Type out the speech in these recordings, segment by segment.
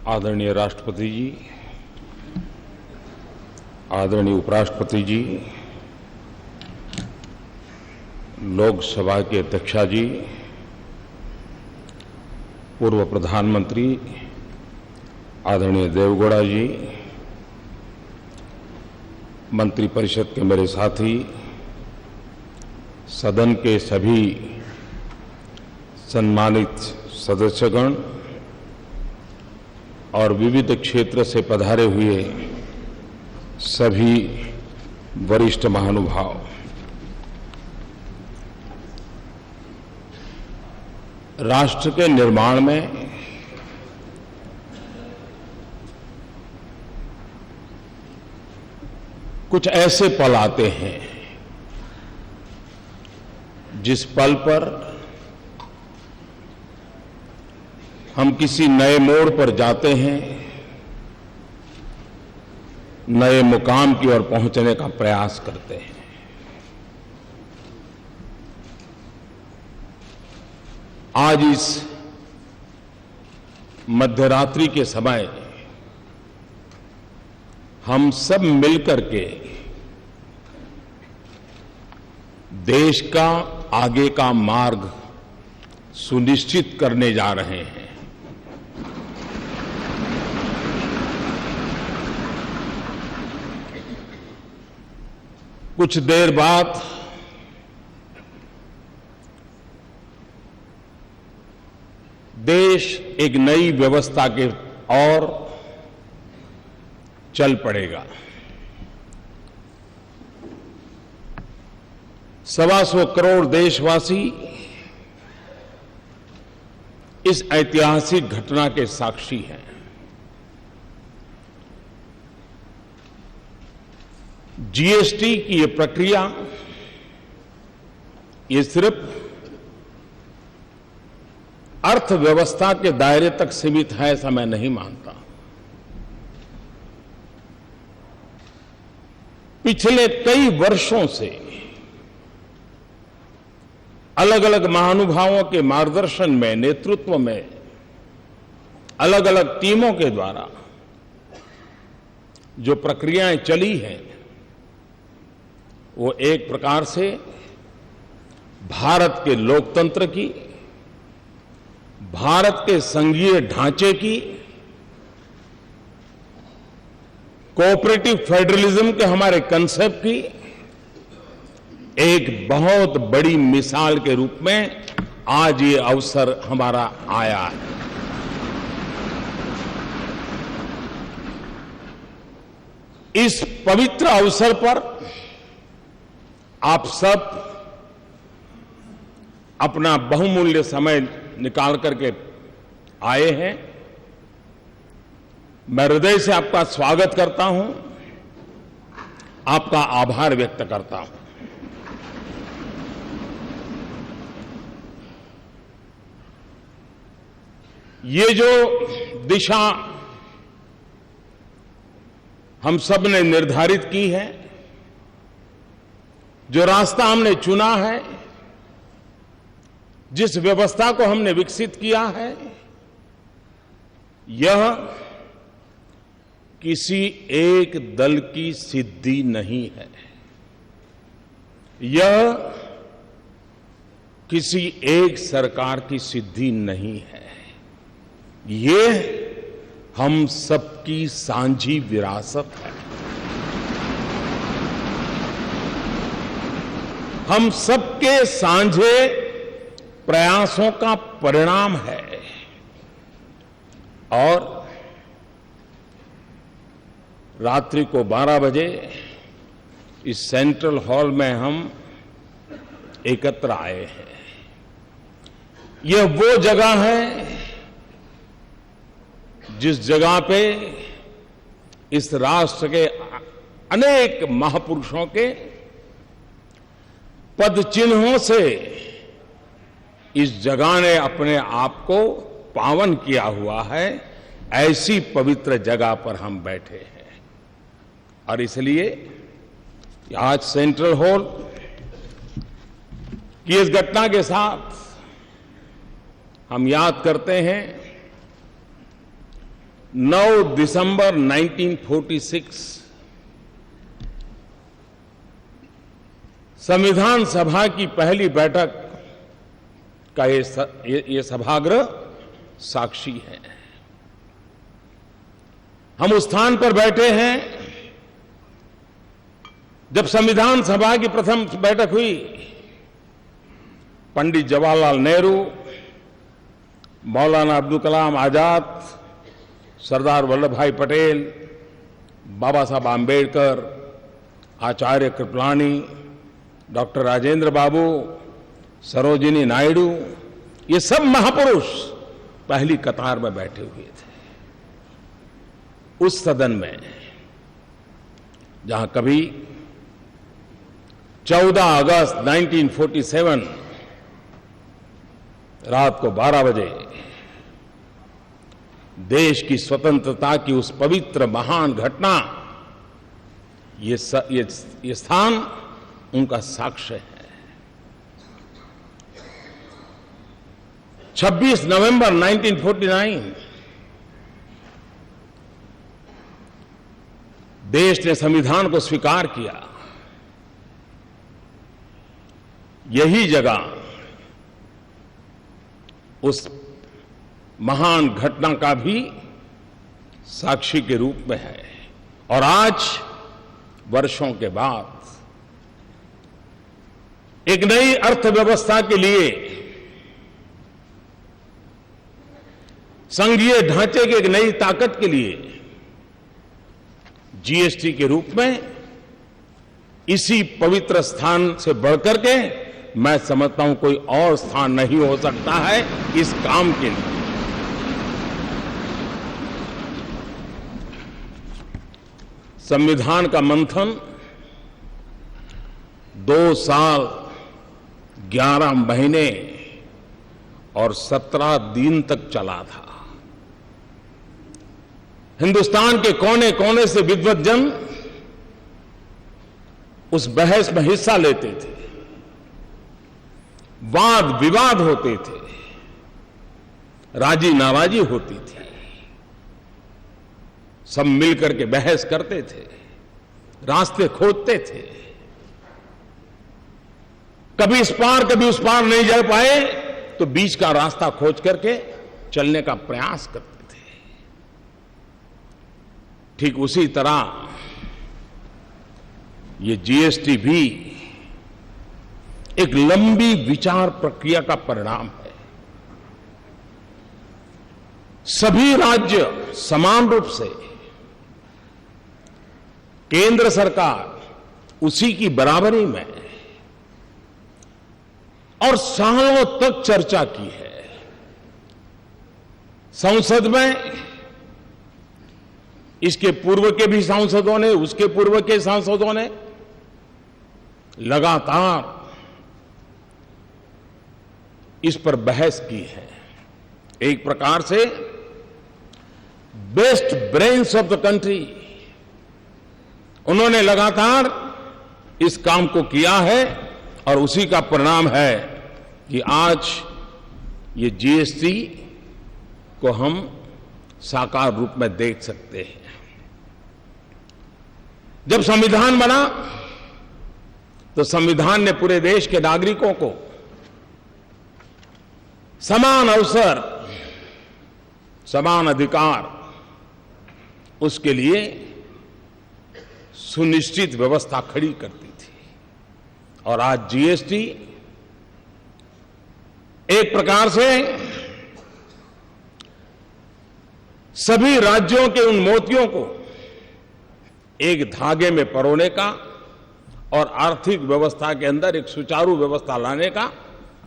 आदरणीय राष्ट्रपति जी, आदरणीय उपराष्ट्रपति जी, लोकसभा के अध्यक्षा जी, पूर्व प्रधानमंत्री आदरणीय देवेगौड़ा जी, मंत्रिपरिषद के मेरे साथी, सदन के सभी सम्मानित सदस्यगण और विविध क्षेत्र से पधारे हुए सभी वरिष्ठ महानुभाव, राष्ट्र के निर्माण में कुछ ऐसे पल आते हैं जिस पल पर हम किसी नए मोड़ पर जाते हैं, नए मुकाम की ओर पहुंचने का प्रयास करते हैं। आज इस मध्यरात्रि के समय हम सब मिलकर के देश का आगे का मार्ग सुनिश्चित करने जा रहे हैं। कुछ देर बाद देश एक नई व्यवस्था के ओर चल पड़ेगा। 125 करोड़ देशवासी इस ऐतिहासिक घटना के साक्षी हैं। जीएसटी की ये प्रक्रिया ये सिर्फ अर्थव्यवस्था के दायरे तक सीमित है, ऐसा मैं नहीं मानता। पिछले कई वर्षों से अलग अलग महानुभावों के मार्गदर्शन में, नेतृत्व में, अलग अलग टीमों के द्वारा जो प्रक्रियाएं चली हैं, वो एक प्रकार से भारत के लोकतंत्र की, भारत के संघीय ढांचे की, कोऑपरेटिव फेडरलिज्म के हमारे कंसेप्ट की एक बहुत बड़ी मिसाल के रूप में आज ये अवसर हमारा आया है। इस पवित्र अवसर पर आप सब अपना बहुमूल्य समय निकाल करके आए हैं। मैं हृदय से आपका स्वागत करता हूं, आपका आभार व्यक्त करता हूं। ये जो दिशा हम सब ने निर्धारित की है, जो रास्ता हमने चुना है, जिस व्यवस्था को हमने विकसित किया है, यह किसी एक दल की सिद्धि नहीं है। यह किसी एक सरकार की सिद्धि नहीं है। ये हम सबकी साझी विरासत है। हम सबके साझे प्रयासों का परिणाम है। और रात्रि को 12 बजे इस सेंट्रल हॉल में हम एकत्र आए हैं। यह वो जगह है जिस जगह पे इस राष्ट्र के अनेक महापुरुषों के पद चिन्हों से इस जगह ने अपने आप को पावन किया हुआ है। ऐसी पवित्र जगह पर हम बैठे हैं और इसलिए आज सेंट्रल हॉल की इस घटना के साथ हम याद करते हैं 9 दिसंबर 1946 संविधान सभा की पहली बैठक का ये सभागृह साक्षी है। हम उस स्थान पर बैठे हैं जब संविधान सभा की प्रथम बैठक हुई। पंडित जवाहरलाल नेहरू, मौलाना अब्दुल कलाम आजाद, सरदार वल्लभ भाई पटेल, बाबा साहब आम्बेडकर, आचार्य कृपलानी, डॉक्टर राजेंद्र बाबू, सरोजिनी नायडू, ये सब महापुरुष पहली कतार में बैठे हुए थे। उस सदन में जहां कभी 14 अगस्त 1947 रात को 12 बजे देश की स्वतंत्रता की उस पवित्र महान घटना, ये स्थान उनका साक्ष्य है। 26 नवंबर 1949 देश ने संविधान को स्वीकार किया। यही जगह उस महान घटना का भी साक्षी के रूप में है। और आज वर्षों के बाद एक नई अर्थव्यवस्था के लिए, संघीय ढांचे की एक नई ताकत के लिए जीएसटी के रूप में इसी पवित्र स्थान से बढ़कर के मैं समझता हूं कोई और स्थान नहीं हो सकता है इस काम के लिए। संविधान का मंथन 2 साल 11 महीने और 17 दिन तक चला था। हिंदुस्तान के कोने कोने से विद्वद्जन उस बहस में हिस्सा लेते थे, वाद विवाद होते थे, राजी नाराजी होती थी, सब मिलकर के बहस करते थे, रास्ते खोजते थे। कभी इस पार कभी उस पार नहीं जा पाए तो बीच का रास्ता खोज करके चलने का प्रयास करते थे। ठीक उसी तरह ये जीएसटी भी एक लंबी विचार प्रक्रिया का परिणाम है। सभी राज्य समान रूप से, केंद्र सरकार उसी की बराबरी में और सालों तक चर्चा की है। संसद में इसके पूर्व के भी सांसदों ने, उसके पूर्व के सांसदों ने लगातार इस पर बहस की है। एक प्रकार से best brains of the country उन्होंने लगातार इस काम को किया है और उसी का परिणाम है कि आज ये जीएसटी को हम साकार रूप में देख सकते हैं। जब संविधान बना तो संविधान ने पूरे देश के नागरिकों को समान अवसर, समान अधिकार, उसके लिए सुनिश्चित व्यवस्था खड़ी करती थी। और आज जीएसटी एक प्रकार से सभी राज्यों के उन मोतियों को एक धागे में परोने का और आर्थिक व्यवस्था के अंदर एक सुचारू व्यवस्था लाने का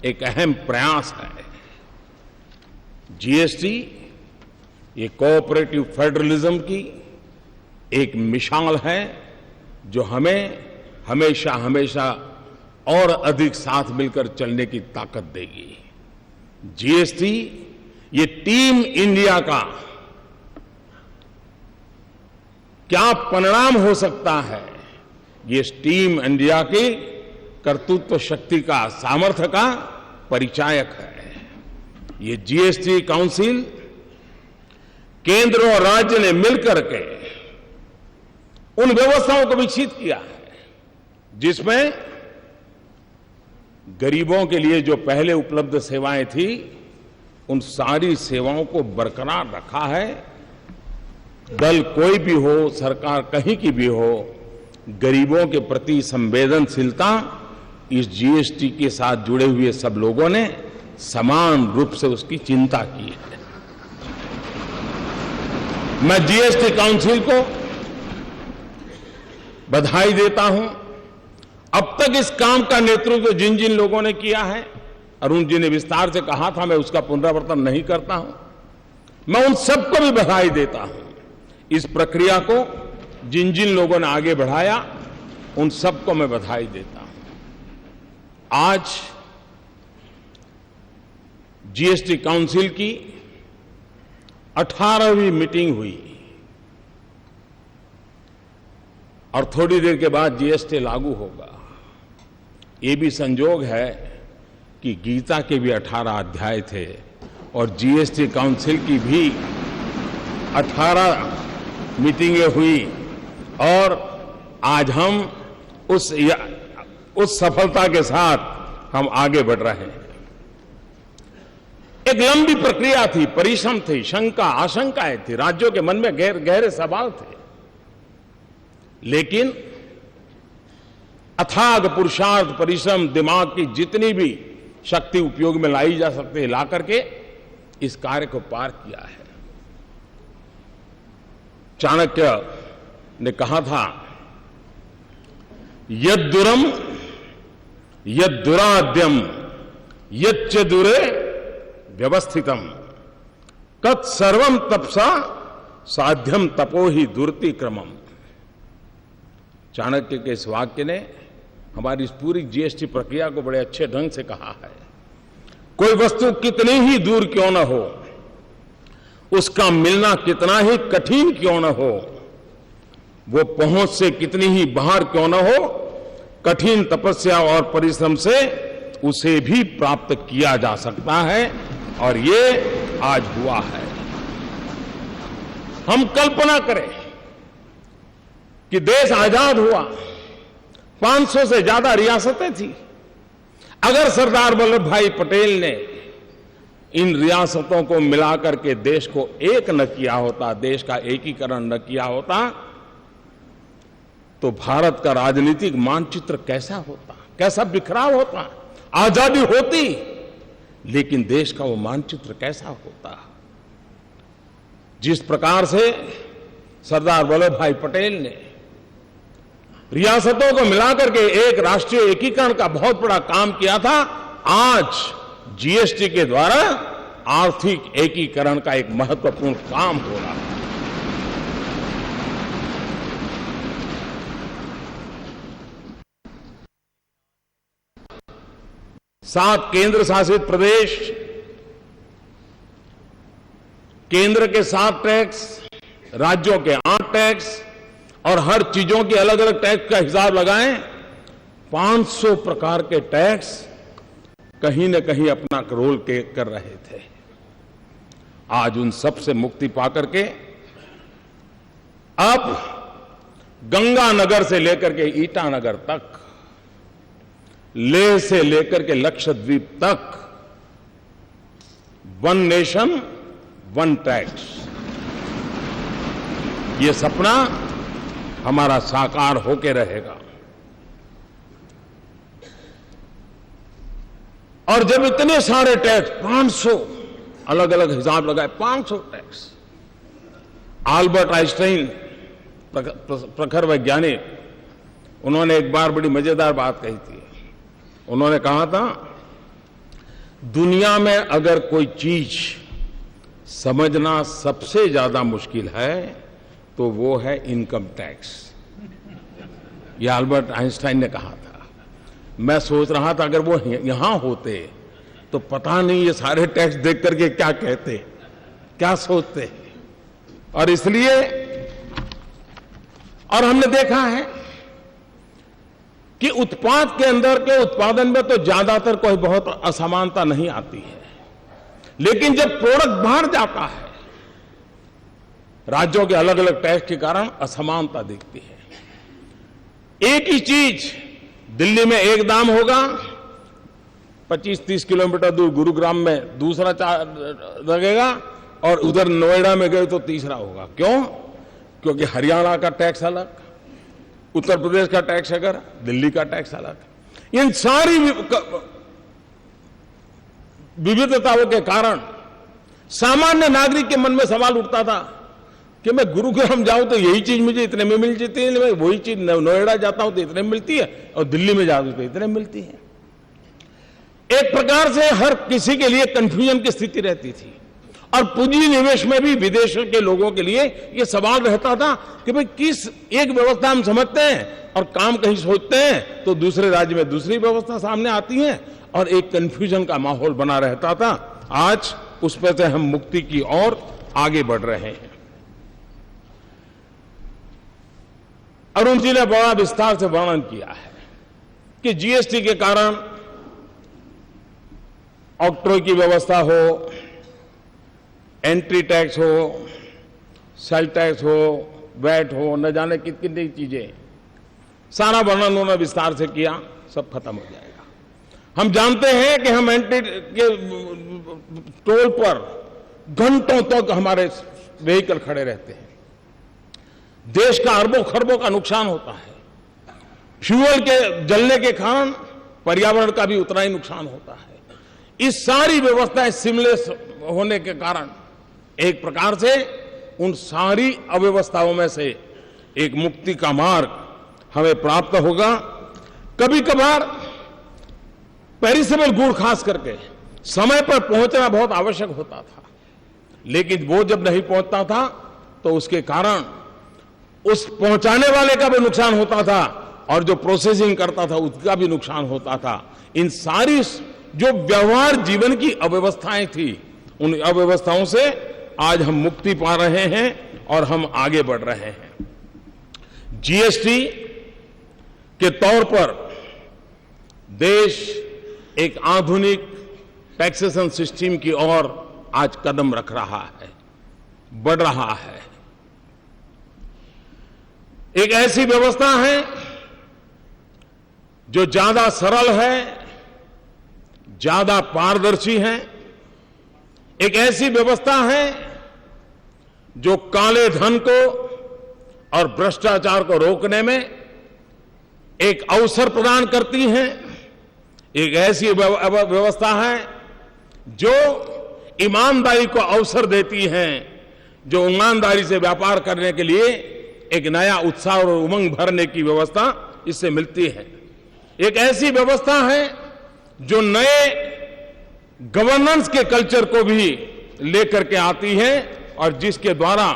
एक अहम प्रयास है। जीएसटी ये कोऑपरेटिव फेडरलिज्म की एक मिसाल है जो हमें हमेशा हमेशा और अधिक साथ मिलकर चलने की ताकत देगी। जीएसटी ये टीम इंडिया का क्या परिणाम हो सकता है, ये टीम इंडिया की कर्तृत्व शक्ति का, सामर्थ्य का परिचायक है। ये जीएसटी काउंसिल केंद्र और राज्य ने मिलकर के उन व्यवस्थाओं को विकसित किया है जिसमें गरीबों के लिए जो पहले उपलब्ध सेवाएं थी उन सारी सेवाओं को बरकरार रखा है। दल कोई भी हो, सरकार कहीं की भी हो, गरीबों के प्रति संवेदनशीलता इस जीएसटी के साथ जुड़े हुए सब लोगों ने समान रूप से उसकी चिंता की है। मैं जीएसटी काउंसिल को बधाई देता हूं। अब तक इस काम का नेतृत्व जिन जिन लोगों ने किया है, अरुण जी ने विस्तार से कहा था, मैं उसका पुनरावर्तन नहीं करता हूं। मैं उन सबको भी बधाई देता हूं। इस प्रक्रिया को जिन जिन लोगों ने आगे बढ़ाया उन सबको मैं बधाई देता हूं। आज जीएसटी काउंसिल की 18वीं मीटिंग हुई और थोड़ी देर के बाद जीएसटी लागू होगा। ये भी संजोग है कि गीता के भी 18 अध्याय थे और जीएसटी काउंसिल की भी 18 मीटिंगें हुई और आज हम उस सफलता के साथ हम आगे बढ़ रहे हैं। एक लंबी प्रक्रिया थी, परिश्रम थी, शंका आशंकाएं थी, राज्यों के मन में गहरे सवाल थे, लेकिन अथाग पुरुषार्थ, परिश्रम, दिमाग की जितनी भी शक्ति उपयोग में लाई जा सकती है ला करके इस कार्य को पार किया है। चाणक्य ने कहा था, यद्दुरम यद्दुराद्यम यच्च दुरे व्यवस्थितम तत्सर्वम तपसा साध्यम तपो ही दुर्ति क्रमम। चाणक्य के इस वाक्य ने हमारी इस पूरी जीएसटी प्रक्रिया को बड़े अच्छे ढंग से कहा है। कोई वस्तु कितनी ही दूर क्यों न हो, उसका मिलना कितना ही कठिन क्यों न हो, वो पहुंच से कितनी ही बाहर क्यों न हो, कठिन तपस्या और परिश्रम से उसे भी प्राप्त किया जा सकता है और ये आज हुआ है। हम कल्पना करें कि देश आजाद हुआ, 500 से ज्यादा रियासतें थी। अगर सरदार वल्लभ भाई पटेल ने इन रियासतों को मिलाकर के देश को एक न किया होता, देश का एकीकरण न किया होता, तो भारत का राजनीतिक मानचित्र कैसा होता, कैसा बिखराव होता। आजादी होती लेकिन देश का वो मानचित्र कैसा होता। जिस प्रकार से सरदार वल्लभ भाई पटेल ने रियासतों को मिलाकर के एक राष्ट्रीय एकीकरण का बहुत बड़ा काम किया था, आज जीएसटी के द्वारा आर्थिक एकीकरण का एक महत्वपूर्ण काम हो रहा है। सात केंद्र शासित प्रदेश, केंद्र के 7 टैक्स, राज्यों के 8 टैक्स और हर चीजों की अलग अलग टैक्स का हिसाब लगाएं, 500 प्रकार के टैक्स कहीं न कहीं अपना रोल कर रहे थे। आज उन सब से मुक्ति पाकर के अब गंगानगर से लेकर के ईटानगर तक, लेह से लेकर के लक्षद्वीप तक, वन नेशन वन टैक्स, ये सपना हमारा साकार होके रहेगा। और जब इतने सारे टैक्स, 500 अलग अलग हिसाब लगाए, 500 टैक्स। आल्बर्ट आइंस्टाइन प्रखर वैज्ञानिक, उन्होंने एक बार बड़ी मजेदार बात कही थी। उन्होंने कहा था, दुनिया में अगर कोई चीज समझना सबसे ज्यादा मुश्किल है तो वो है इनकम टैक्स। ये आल्बर्ट आइंस्टाइन ने कहा था। मैं सोच रहा था अगर वो यहां होते तो पता नहीं ये सारे टैक्स देख करके क्या कहते, क्या सोचते। और इसलिए, और हमने देखा है कि उत्पाद के अंदर के उत्पादन में तो ज्यादातर कोई बहुत असमानता नहीं आती है, लेकिन जब प्रोडक्ट बाहर जाता है, राज्यों के अलग अलग टैक्स के कारण असमानता दिखती है। एक ही चीज दिल्ली में एक दाम होगा, 25-30 किलोमीटर दूर गुरुग्राम में दूसरा लगेगा, और उधर नोएडा में गए तो तीसरा होगा। क्यों? क्योंकि हरियाणा का टैक्स अलग, उत्तर प्रदेश का टैक्स अगर, दिल्ली का टैक्स अलग। इन सारी विविधताओं के कारण सामान्य नागरिक के मन में सवाल उठता था कि मैं गुरुग्राम जाऊं तो यही चीज मुझे इतने में मिल जाती है, वही चीज नोएडा जाता हूं तो इतने में मिलती है, और दिल्ली में जाता हूं तो इतने में मिलती है। एक प्रकार से हर किसी के लिए कंफ्यूजन की स्थिति रहती थी, और पूंजी निवेश में भी विदेशों के लोगों के लिए यह सवाल रहता था कि भाई किस एक व्यवस्था हम समझते हैं और काम कहीं सोचते हैं तो दूसरे राज्य में दूसरी व्यवस्था सामने आती है, और एक कंफ्यूजन का माहौल बना रहता था। आज उस पर से हम मुक्ति की ओर आगे बढ़ रहे हैं। अरुण जी ने बड़ा विस्तार से वर्णन किया है कि जीएसटी के कारण ऑक्ट्रोय की व्यवस्था हो, एंट्री टैक्स हो, सेल टैक्स हो, वैट हो, न जाने कितनी चीजें, सारा वर्णन उन्होंने विस्तार से किया, सब खत्म हो जाएगा। हम जानते हैं कि हम एंट्री के टोल पर घंटों तक हमारे व्हीकल खड़े रहते हैं, देश का अरबों खरबों का नुकसान होता है। फ्यूल के जलने के कारण पर्यावरण का भी उतना ही नुकसान होता है। इस सारी व्यवस्थाएं सिमलेस होने के कारण एक प्रकार से उन सारी अव्यवस्थाओं में से एक मुक्ति का मार्ग हमें प्राप्त होगा। कभी कभार पेरिसेबल गुड खास करके समय पर पहुंचना बहुत आवश्यक होता था, लेकिन वो जब नहीं पहुंचता था तो उसके कारण उस पहुंचाने वाले का भी नुकसान होता था, और जो प्रोसेसिंग करता था उसका भी नुकसान होता था। इन सारी जो व्यवहार जीवन की अव्यवस्थाएं थी, उन अव्यवस्थाओं से आज हम मुक्ति पा रहे हैं और हम आगे बढ़ रहे हैं। जीएसटी के तौर पर देश एक आधुनिक टैक्सेशन सिस्टम की ओर आज कदम रख रहा है, बढ़ रहा है। एक ऐसी व्यवस्था है जो ज्यादा सरल है, ज्यादा पारदर्शी है। एक ऐसी व्यवस्था है जो काले धन को और भ्रष्टाचार को रोकने में एक अवसर प्रदान करती है। एक ऐसी व्यवस्था है जो ईमानदारी को अवसर देती है, जो ईमानदारी से व्यापार करने के लिए एक नया उत्साह और उमंग भरने की व्यवस्था इससे मिलती है। एक ऐसी व्यवस्था है जो नए गवर्नेंस के कल्चर को भी लेकर के आती है, और जिसके द्वारा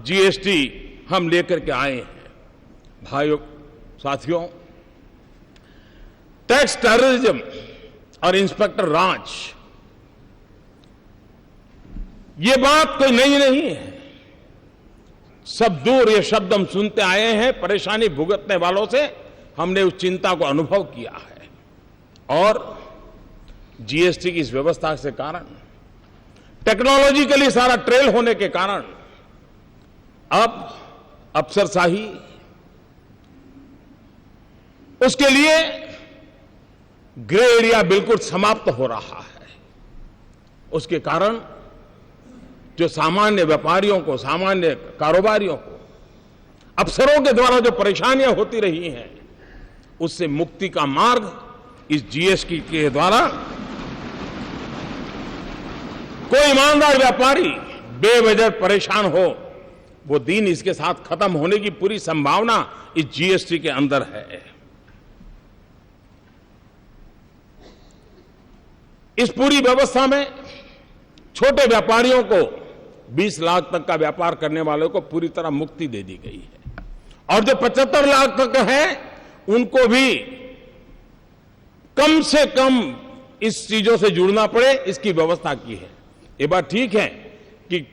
जीएसटी हम लेकर के आए हैं। भाइयों साथियों, टैक्स टेररिज्म और इंस्पेक्टर राज, ये बात कोई नई नहीं है। सब दूर ये शब्द हम सुनते आए हैं। परेशानी भुगतने वालों से हमने उस चिंता को अनुभव किया है, और जीएसटी की इस व्यवस्था के कारण, टेक्नोलॉजिकली सारा ट्रेल होने के कारण, अब अफसरशाही, उसके लिए ग्रे एरिया बिल्कुल समाप्त हो रहा है। उसके कारण जो सामान्य व्यापारियों को, सामान्य कारोबारियों को, अफसरों के द्वारा जो परेशानियां होती रही हैं, उससे मुक्ति का मार्ग इस जीएसटी के द्वारा कोई ईमानदार व्यापारी बेवजह परेशान हो, वो दिन इसके साथ खत्म होने की पूरी संभावना इस जीएसटी के अंदर है। इस पूरी व्यवस्था में छोटे व्यापारियों को 20 लाख तक का व्यापार करने वालों को पूरी तरह मुक्ति दे दी गई है, और जो 75 लाख तक है उनको भी कम से कम इस चीजों से जुड़ना पड़े, इसकी व्यवस्था की है। ये बात ठीक है कि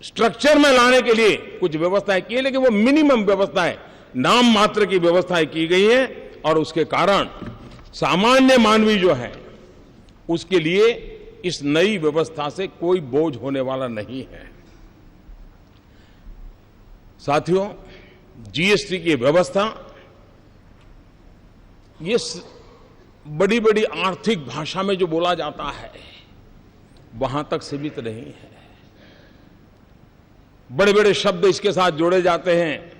स्ट्रक्चर में लाने के लिए कुछ व्यवस्थाएं की है, लेकिन वो मिनिमम व्यवस्थाएं, नाम मात्र की व्यवस्थाएं की गई हैं, और उसके कारण सामान्य मानवी जो है उसके लिए इस नई व्यवस्था से कोई बोझ होने वाला नहीं है। साथियों, जीएसटी की व्यवस्था ये बड़ी-बड़ी आर्थिक भाषा में जो बोला जाता है वहां तक सीमित नहीं है। बड़े-बड़े शब्द इसके साथ जोड़े जाते हैं,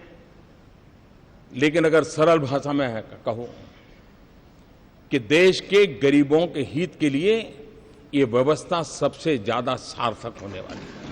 लेकिन अगर सरल भाषा में कहूं कि देश के गरीबों के हित के लिए ये व्यवस्था सबसे ज्यादा सार्थक होने वाली है।